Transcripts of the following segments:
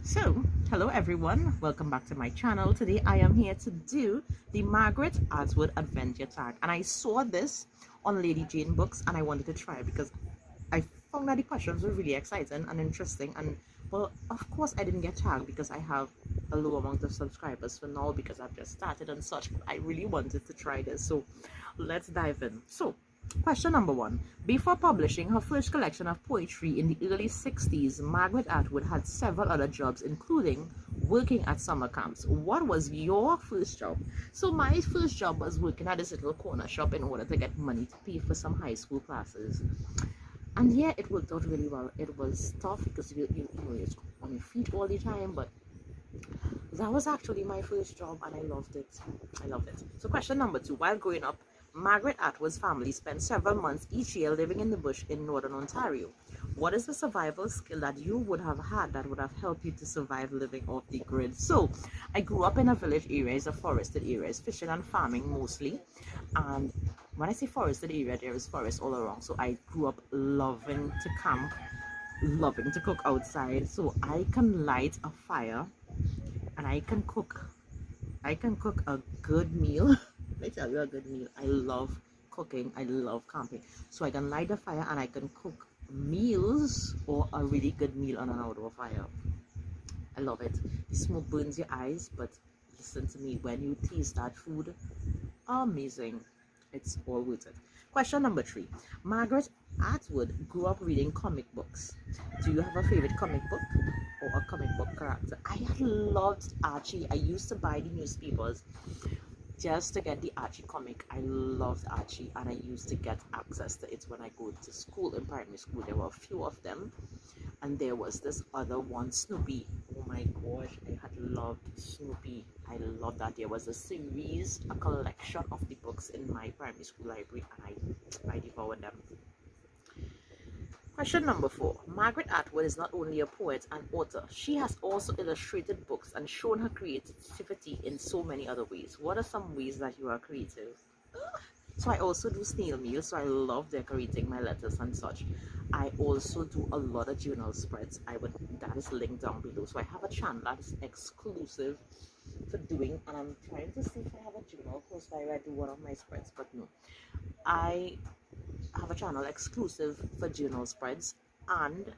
So, hello everyone, welcome back to my channel. Today I am here to do the Margaret Artwood Adventure Tag, and I saw this on Lady Jane Books and I wanted to try it because I found that the questions were really exciting and interesting. And well, of course I didn't get tagged because I have a low amount of subscribers for now because I've just started and such, but I really wanted to try this, so let's dive in. So question number one. Before publishing her first collection of poetry in the early 60s, Margaret Atwood had several other jobs, including working at summer camps. What was your first job? So my first job was working at this little corner shop in order to get money to pay for some high school classes. And yeah, it worked out really well. It was tough because you're on your feet all the time, but that was actually my first job and I loved it. I loved it. So question number two. While growing up, Margaret Atwood's family spent several months each year living in the bush in northern Ontario. What is the survival skill that you would have had that would have helped you to survive living off the grid? So I grew up in a village area, it's a forested area, it's fishing and farming mostly. And when I say forested area, there is forest all around. So I grew up loving to camp, loving to cook outside. So I can light a fire and I can cook a good meal. Let me tell you a good meal. I love cooking, I love camping. So I can light a fire and I can cook meals, or a really good meal on an outdoor fire. I love it. The smoke burns your eyes, but listen to me, when you taste that food, amazing. It's all worth it. Question number three. Margaret Atwood grew up reading comic books. Do you have a favorite comic book or a comic book character? I had loved Archie. I used to buy the newspapers just to get the Archie comic. I loved Archie and I used to get access to it when I go to school in primary school. There were a few of them, and there was this other one, Snoopy. Oh my gosh, I had loved Snoopy. I loved that. There was a series, a collection of the books in my primary school library, and I devoured them. Question number four. Margaret Atwood is not only a poet and author, she has also illustrated books and shown her creativity in so many other ways. What are some ways that you are creative? So I also do snail mail, so I love decorating my letters and such. I also do a lot of journal spreads. That is linked down below. So I have a channel that is exclusive for doing, and I'm trying to see if I have a journal close by where I do one of my spreads, but no. I have a channel exclusive for journal spreads, and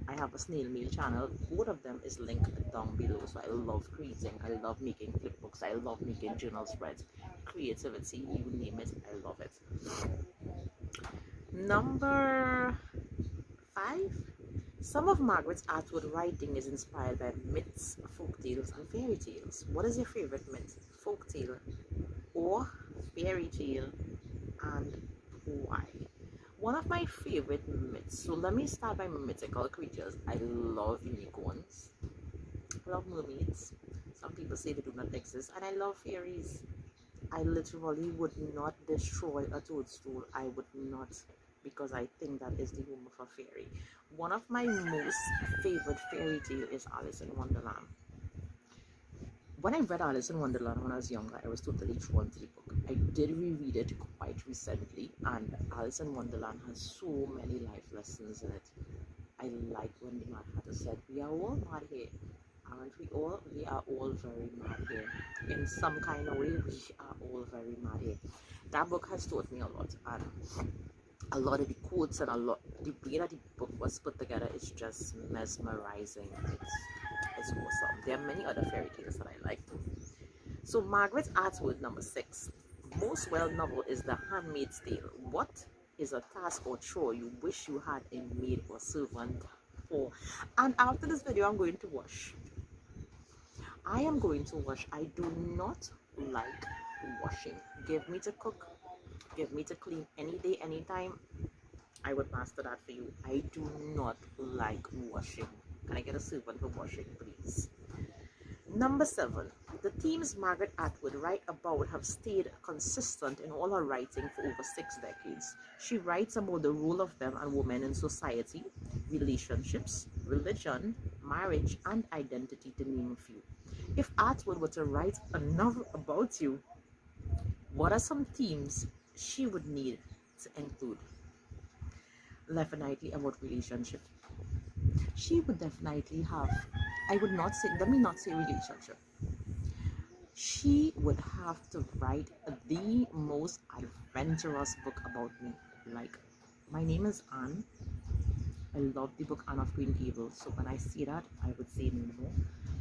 I have a snail mail channel. Both of them is linked down below. So I love creating, I love making flipbooks, I love making journal spreads. Creativity, you name it, I love it. Number five. Some of Margaret Atwood's writing is inspired by myths, folk tales, and fairy tales. What is your favorite myth, folk tale, or fairy tale, and why? One of my favorite myths, so let me start by mythical creatures. I love unicorns, I love mermaids. Some people say they do not exist, and I love fairies. I literally would not destroy a toadstool. I would not, because I think that is the home of a fairy. One of my most favorite fairy tale is Alice in Wonderland. When I read Alice in Wonderland when I was younger, I was totally drawn to the book. I did reread it quite recently, and Alice in Wonderland has so many life lessons in it. I like when the Mad Hatter said, "We are all mad here, aren't we all? We are all very mad here. In some kind of way, we are all very mad here." That book has taught me a lot, and a lot of the quotes and the way that the book was put together is just mesmerizing. It's awesome. There are many other fairy tales that I like too. So Margaret Atwood, number six. Most well novel is The Handmaid's Tale. What is a task or chore you wish you had a maid or servant for? And after this video, I'm going to wash. I am going to wash. I do not like washing. Give me to cook, give me to clean any day, anytime. I would master that for you. I do not like washing. Can I get a servant for washing, please? Number seven. The themes Margaret Atwood write about have stayed consistent in all her writing for over 6 decades. She writes about the role of men and women in society, relationships, religion, marriage, and identity, to name a few. If Atwood were to write a novel about you, What are some themes she would need to include? Definitely about relationship. She would definitely have, I would not say, let me not say relationship. She would have to write the most adventurous book about me. Like, my name is Anne. I love the book Anne of Green Gables. So when I see that, I would say no more.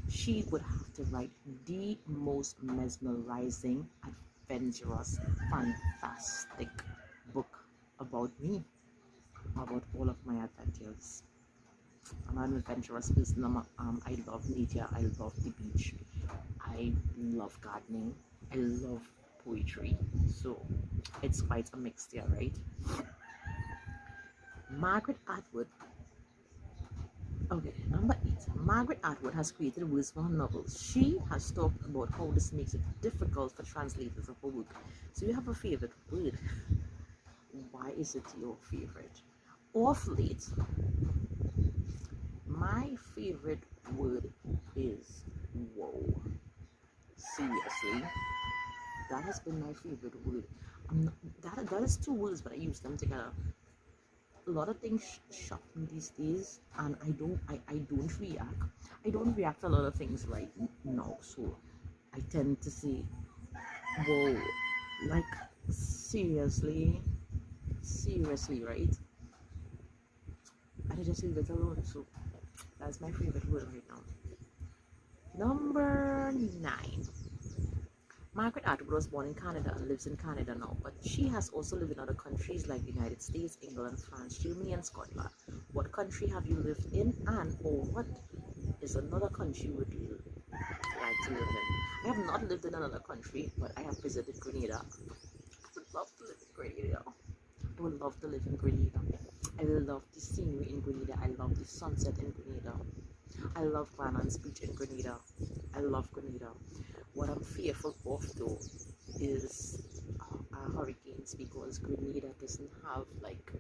She would have to write the most mesmerizing, adventurous, fantastic book about me, about all of my adventures. I'm an adventurous person. I love nature. I love the beach. I love gardening. I love poetry. So it's quite a mixture, right? Margaret Atwood. Okay, number 8. Margaret Atwood has created words for her novels. She has talked about how this makes it difficult for translators of her work. So you have a favorite word. Why is it your favorite? Off late, my favorite word is whoa. Seriously, that has been my favorite word. That is two words, but I use them together. A lot of things shock me these days, and I don't react. I don't react to a lot of things right now, so I tend to say, "Whoa!" Like seriously, right? And I just leave it alone. So that's my favorite word right now. Number 9. Margaret Atwood was born in Canada and lives in Canada now, but she has also lived in other countries like the United States, England, France, Germany, and Scotland. What country have you lived in, and or what is another country would you like to live in? I have not lived in another country, but I have visited Grenada. I would love to live in Grenada. I would love to live in Grenada. I love the scenery in Grenada. I love the sunset in Grenada. I love Granan's Beach in Grenada. I love Grenada. What I'm fearful of though is hurricanes, because Grenada doesn't have, like,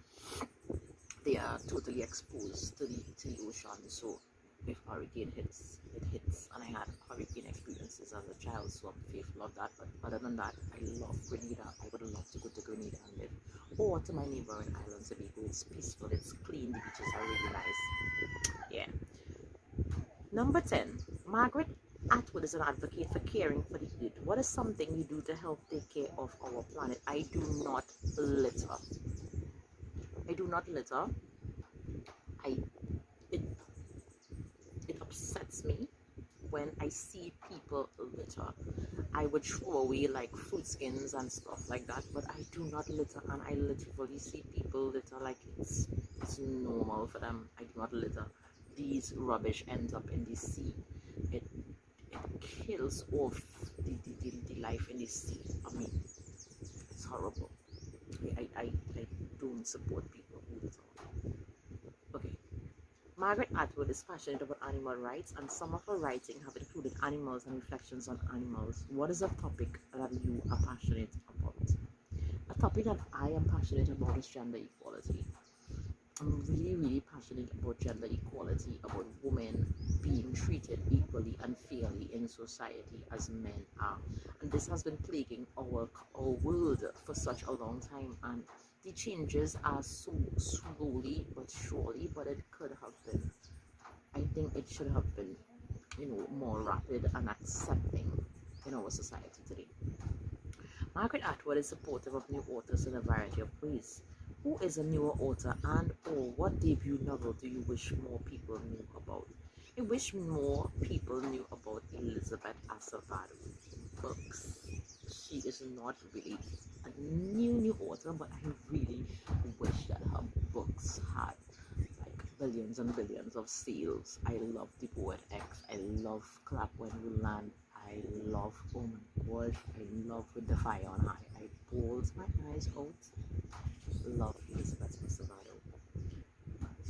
they are totally exposed to the ocean. So if hurricane hits, it hits. And I had hurricane experiences as a child, so I'm fearful of that. But other than that, I love Grenada. I would love to go to Grenada and live. Or to my neighboring island, Tobago. It's peaceful, it's clean, the beaches are really nice. Yeah. Number 10. Margaret Atwood is an advocate for caring for the earth. What is something you do to help take care of our planet? I do not litter. I do not litter. I it it upsets me when I see people litter. I would throw away like fruit skins and stuff like that, but I do not litter, and I literally see people litter like it's normal for them. I do not litter. These rubbish ends up in the sea. It it kills off the life in the sea. I mean, it's horrible. I don't support people who litter. Okay. Margaret Atwood is passionate about animal rights, and some of her writing have included animals and reflections on animals. What is a topic that you are passionate about? A topic that I am passionate about is gender equality. I'm really passionate about gender equality, about women being treated equally and fairly in society as men are. And this has been plaguing our world for such a long time, and the changes are so slowly but surely, but it could have been, I think it should have been, more rapid and accepting in our society today. Margaret Atwood is supportive of new authors in a variety of ways. Who is a newer author, and or what debut novel do you wish more people knew about? I wish more people knew about Elizabeth Acevedo books. She is not really a new author, but I really wish that her books had like billions and billions of sales. I love The Poet X. I love Clap When You Land. I love, oh my gosh, I love With the Fire on High. I pulled my eyes out. Love Elizabeth Acevedo.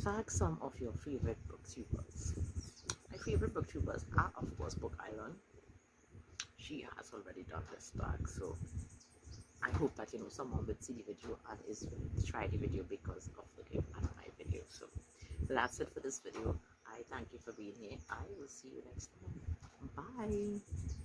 Tag some of your favorite booktubers. My favorite booktubers are, of course, Book Island. She has already done this tag, so I hope that someone would see the video and is willing to try the video because of looking at my video. So that's it for this video. I thank you for being here. I will see you next time. Bye.